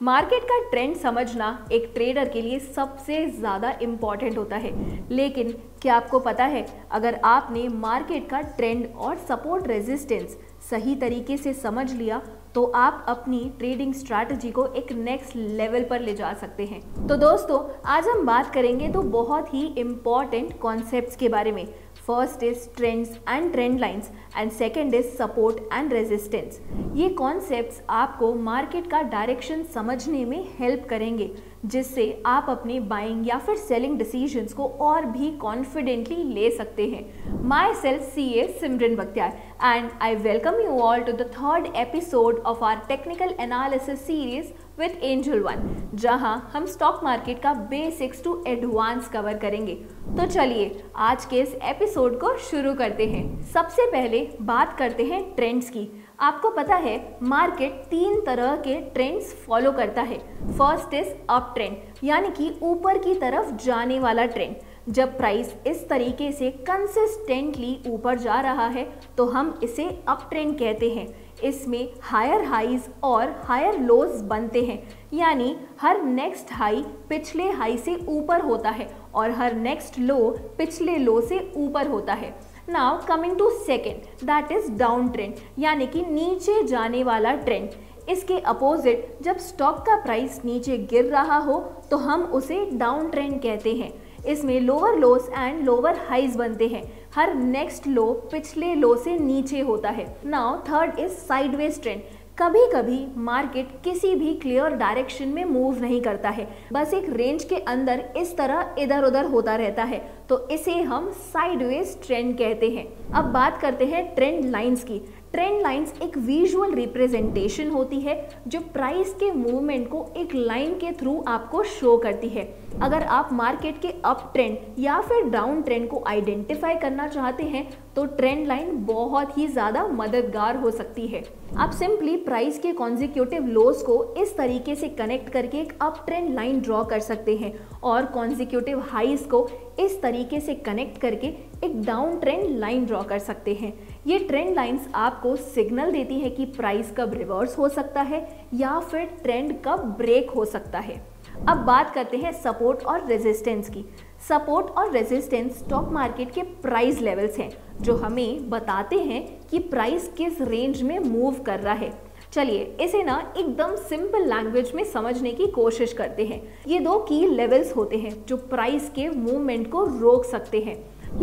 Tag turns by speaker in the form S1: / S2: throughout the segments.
S1: Market का trend समझना एक ट्रेडर के लिए सबसे ज़्यादा इम्पॉर्टेंट होता है। लेकिन क्या आपको पता है, अगर आपने मार्केट का ट्रेंड और सपोर्ट रेजिस्टेंस सही तरीके से समझ लिया तो आप अपनी ट्रेडिंग स्ट्रैटेजी को एक नेक्स्ट लेवल पर ले जा सकते हैं। तो दोस्तों, आज हम बात करेंगे तो बहुत ही इम्पॉर्टेंट कॉन्सेप्ट्स के बारे में। First is trends and trend lines and second is support and resistance. ये कॉन्सेप्ट्स आपको मार्केट का डायरेक्शन समझने में हेल्प करेंगे, जिससे आप अपने बाइंग या फिर सेलिंग डिसीजंस को और भी कॉन्फिडेंटली ले सकते हैं। Myself CA Simran Bakhtiyar and I welcome you all to the third episode of our technical analysis series with Angel One, जहां हम स्टॉक मार्केट का बेसिक्स टू एडवांस कवर करेंगे। तो चलिए आज के इस एपिसोड को शुरू करते हैं। सबसे पहले बात करते हैं ट्रेंड्स की। आपको पता है मार्केट 3 तरह के ट्रेंड्स फॉलो करता है। फर्स्ट इज अप ट्रेंड, यानी कि ऊपर की तरफ जाने वाला ट्रेंड। जब प्राइस इस तरीके से कंसिस्टेंटली ऊपर जा रहा है तो हम इसे अप ट्रेंड कहते हैं। इसमें हायर हाईज और हायर लोज बनते हैं, यानी हर नेक्स्ट हाई पिछले हाई से ऊपर होता है और हर नेक्स्ट लो पिछले लो से ऊपर होता है। Now coming to second, that is down trend, यानी कि नीचे जाने वाला ट्रेंड। इसके अपोजिट जब स्टॉक का प्राइस नीचे गिर रहा हो तो हम उसे डाउन ट्रेंड कहते हैं। इसमें lower lows and lower highs बनते हैं, हर नेक्स्ट लो पिछले लो से नीचे होता है। Now third is sideways trend. कभी कभी मार्केट किसी भी क्लियर डायरेक्शन में मूव नहीं करता है, बस एक रेंज के अंदर इस तरह इधर उधर होता रहता है, तो इसे हम साइडवेज ट्रेंड कहते हैं। अब बात करते हैं ट्रेंड लाइंस की। ट्रेंड लाइंस एक विजुअल रिप्रेजेंटेशन होती है जो प्राइस के मूवमेंट को एक लाइन के थ्रू आपको शो करती है। अगर आप मार्केट के अप ट्रेंड या फिर डाउन ट्रेंड को आइडेंटिफाई करना चाहते हैं तो ट्रेंड लाइन बहुत ही ज़्यादा मददगार हो सकती है। आप सिंपली प्राइस के कॉन्जिक्यूटिव लोज को इस तरीके से कनेक्ट करके एक अप ट्रेंड लाइन ड्रॉ कर सकते हैं और कॉन्जिक्यूटिव हाइज को इस तरीके से कनेक्ट करके एक डाउन ट्रेंड लाइन ड्रॉ कर सकते हैं। ये ट्रेंड लाइंस आपको सिग्नल देती है कि प्राइस कब रिवर्स हो सकता है या फिर ट्रेंड कब ब्रेक हो सकता है। अब बात करते हैं सपोर्ट और रेजिस्टेंस की। सपोर्ट और रेजिस्टेंस स्टॉक मार्केट के प्राइस लेवल्स हैं जो हमें बताते हैं कि प्राइस किस रेंज में मूव कर रहा है। चलिए इसे ना एकदम सिंपल लैंग्वेज में समझने की कोशिश करते हैं। ये 2 की लेवल्स होते हैं जो प्राइस के मूवमेंट को रोक सकते हैं।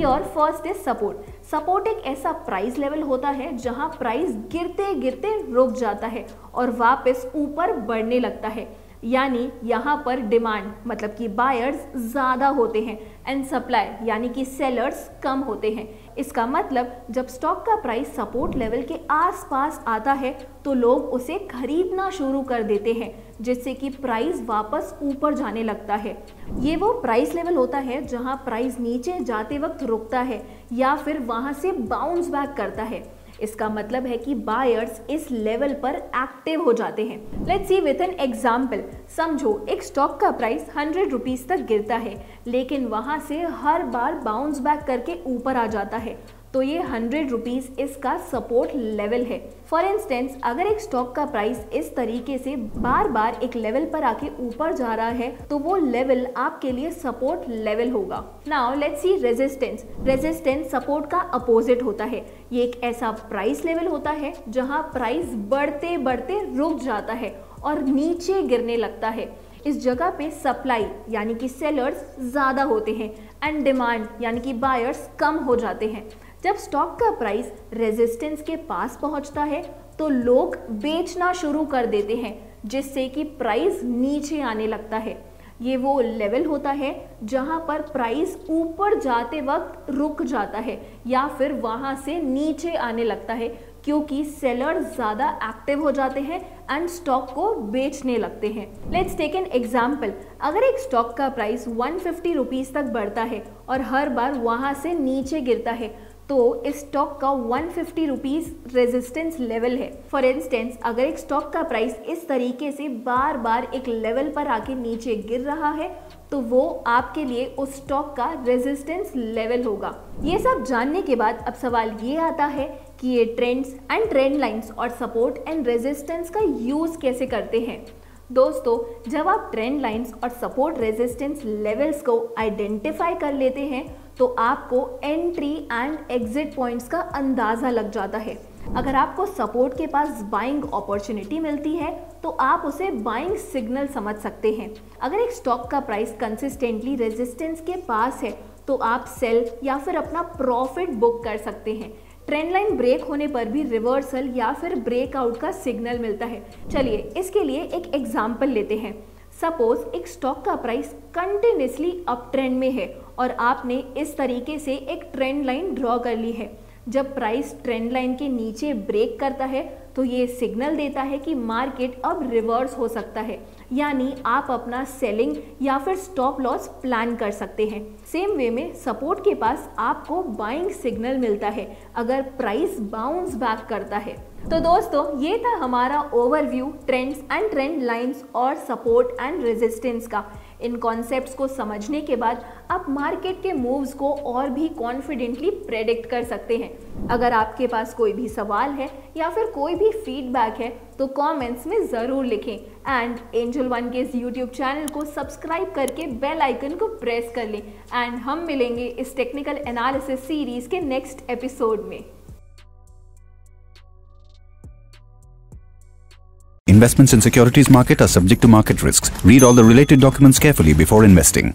S1: और फर्स्ट इज सपोर्ट। सपोर्ट एक ऐसा प्राइस लेवल होता है जहां प्राइस गिरते गिरते रुक जाता है और वापस ऊपर बढ़ने लगता है, यानी यहाँ पर डिमांड मतलब कि बायर्स ज़्यादा होते हैं एंड सप्लाई यानी कि सेलर्स कम होते हैं। इसका मतलब जब स्टॉक का प्राइस सपोर्ट लेवल के आसपास आता है तो लोग उसे खरीदना शुरू कर देते हैं, जिससे कि प्राइस वापस ऊपर जाने लगता है। ये वो प्राइस लेवल होता है जहां प्राइस नीचे जाते वक्त रुकता है या फिर वहां से बाउंस बैक करता है। इसका मतलब है कि बायर्स इस लेवल पर एक्टिव हो जाते हैं। Let's see with an example. समझो एक स्टॉक का प्राइस 100 रुपीज तक गिरता है, लेकिन वहां से हर बार बाउंस बैक करके ऊपर आ जाता है, तो ये 100 रुपीज इसका सपोर्ट लेवल है। फॉर इंस्टेंस, अगर एक स्टॉक का प्राइस इस तरीके से बार बार एक लेवल पर आके ऊपर जा रहा है तो वो लेवल आपके लिए सपोर्ट लेवल होगा। Now let's see resistance. Resistance support का अपोजिट होता है। ये एक ऐसा प्राइस लेवल होता है जहां प्राइस बढ़ते बढ़ते रुक जाता है और नीचे गिरने लगता है। इस जगह पे सप्लाई यानी कि सेलर्स ज़्यादा होते हैं एंड डिमांड यानी कि बायर्स कम हो जाते हैं। जब स्टॉक का प्राइस रेजिस्टेंस के पास पहुंचता है तो लोग बेचना शुरू कर देते हैं, जिससे कि प्राइस नीचे आने लगता है। ये वो लेवल होता है जहां पर प्राइस ऊपर जाते वक्त रुक जाता है या फिर वहां से नीचे आने लगता है, क्योंकि सेलर ज़्यादा एक्टिव हो जाते हैं एंड स्टॉक को बेचने लगते हैं। Let's take an example. अगर एक स्टॉक का प्राइस 150 रुपीज़ तक बढ़ता है और हर बार वहां से नीचे गिरता है तो इस स्टॉक का 150 रुपीज़ रेजिस्टेंस लेवल है। फॉर इंस्टेंस, अगर एक स्टॉक का प्राइस इस तरीके से बार बार एक लेवल पर आके नीचे गिर रहा है तो वो आपके लिए उस स्टॉक का रेजिस्टेंस लेवल होगा। ये सब जानने के बाद अब सवाल ये आता है कि ये ट्रेंड्स एंड ट्रेंड लाइंस और सपोर्ट एंड रेजिस्टेंस का यूज़ कैसे करते हैं। दोस्तों, जब आप ट्रेंड लाइंस और सपोर्ट रेजिस्टेंस लेवल्स को आइडेंटिफाई कर लेते हैं तो आपको एंट्री एंड एग्जिट पॉइंट्स का अंदाज़ा लग जाता है। अगर आपको सपोर्ट के पास बाइंग अपॉर्चुनिटी मिलती है तो आप उसे बाइंग सिग्नल समझ सकते हैं। अगर एक स्टॉक का प्राइस कंसिस्टेंटली रेजिस्टेंस के पास है तो आप सेल या फिर अपना प्रॉफिट बुक कर सकते हैं। ट्रेंड लाइन ब्रेक होने पर भी रिवर्सल या फिर ब्रेकआउट का सिग्नल मिलता है। चलिए इसके लिए एक एग्जांपल लेते हैं। सपोज एक स्टॉक का प्राइस कंटिन्यूसली अप ट्रेंड में है और आपने इस तरीके से एक ट्रेंड लाइन ड्रॉ कर ली है। जब प्राइस ट्रेंड लाइन के नीचे ब्रेक करता है तो ये सिग्नल देता है कि मार्केट अब रिवर्स हो सकता है, यानी आप अपना सेलिंग या फिर स्टॉप लॉस प्लान कर सकते हैं। सेम वे में सपोर्ट के पास आपको बाइंग सिग्नल मिलता है अगर प्राइस बाउंस बैक करता है। तो दोस्तों, ये था हमारा overview trends and trend lines और सपोर्ट एंड रेजिस्टेंस का। इन कॉन्सेप्ट्स को समझने के बाद आप मार्केट के मूव्स को और भी कॉन्फिडेंटली प्रेडिक्ट कर सकते हैं। अगर आपके पास कोई भी सवाल है या फिर कोई भी फीडबैक है तो कमेंट्स में ज़रूर लिखें एंड एंजल वन के इस यूट्यूब चैनल को सब्सक्राइब करके बेल आइकन को प्रेस कर लें। एंड हम मिलेंगे इस टेक्निकल एनालिसिस सीरीज के नेक्स्ट एपिसोड में।
S2: Investments in securities market are subject to market risks. Read all the related documents carefully before investing.